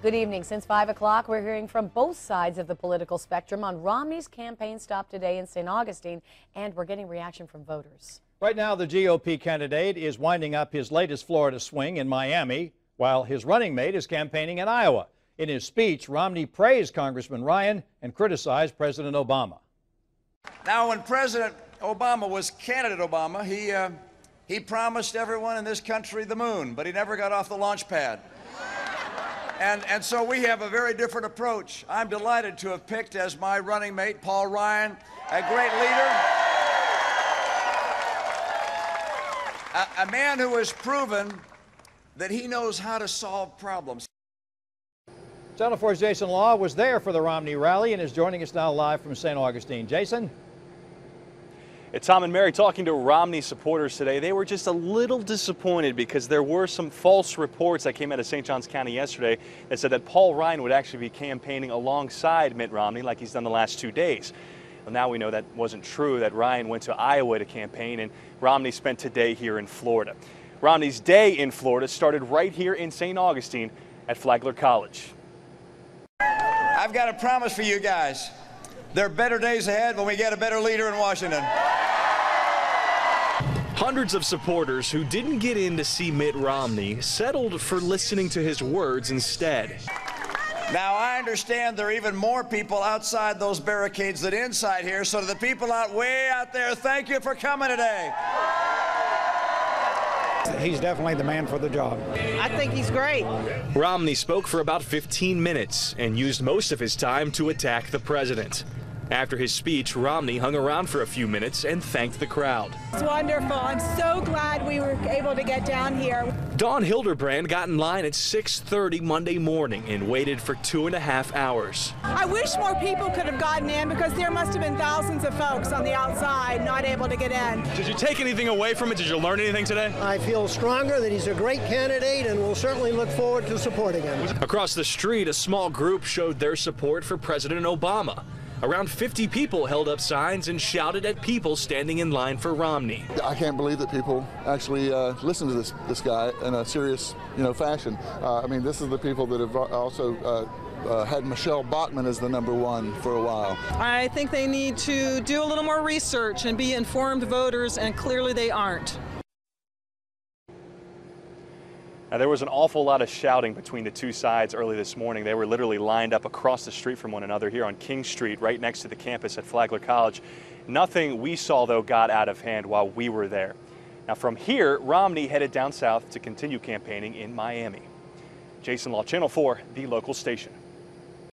Good evening. Since 5 o'clock, we're hearing from both sides of the political spectrum on Romney's campaign stop today in St. Augustine, and we're getting reaction from voters. Right now, the GOP candidate is winding up his latest Florida swing in Miami, while his running mate is campaigning in Iowa. In his speech, Romney praised Congressman Ryan and criticized President Obama. Now, when President Obama was candidate Obama, he promised everyone in this country the moon, but he never got off the launch pad. And so we have a very different approach. I'm delighted to have picked as my running mate Paul Ryan, a great leader, a man who has proven that he knows how to solve problems. Channel 4's Jason Law was there for the Romney rally and is joining us now live from St. Augustine. Jason? It's Tom and Mary talking to Romney supporters today. They were just a little disappointed because there were some false reports that came out of St. Johns County yesterday that said that Paul Ryan would actually be campaigning alongside Mitt Romney like he's done the last 2 days. Well, now we know that wasn't true, that Ryan went to Iowa to campaign and Romney spent today here in Florida. Romney's day in Florida started right here in St. Augustine at Flagler College. I've got a promise for you guys. There are better days ahead when we get a better leader in Washington. Hundreds of supporters who didn't get in to see Mitt Romney settled for listening to his words instead. Now, I understand there are even more people outside those barricades than inside here, so to the people way out there, thank you for coming today. He's definitely the man for the job. I think he's great. Romney spoke for about 15 minutes and used most of his time to attack the president. After his speech, Romney hung around for a few minutes and thanked the crowd. It's wonderful. I'm so glad we were able to get down here. Dawn Hildebrand got in line at 6:30 Monday morning and waited for 2.5 hours. I wish more people could have gotten in because there must have been thousands of folks on the outside not able to get in. Did you take anything away from it? Did you learn anything today? I feel stronger that he's a great candidate and we'll certainly look forward to supporting him. Across the street, a small group showed their support for President Obama. Around 50 people held up signs and shouted at people standing in line for Romney. I can't believe that people actually listen to this guy in a serious, fashion. I mean, this is the people that have also had Michelle Bachmann as the #1 for a while. I think they need to do a little more research and be informed voters, and clearly they aren't. Now, there was an awful lot of shouting between the two sides early this morning. They were literally lined up across the street from one another here on King Street, right next to the campus at Flagler College. Nothing we saw, though, got out of hand while we were there. Now, from here, Romney headed down south to continue campaigning in Miami. Jason Law, Channel 4, the local station.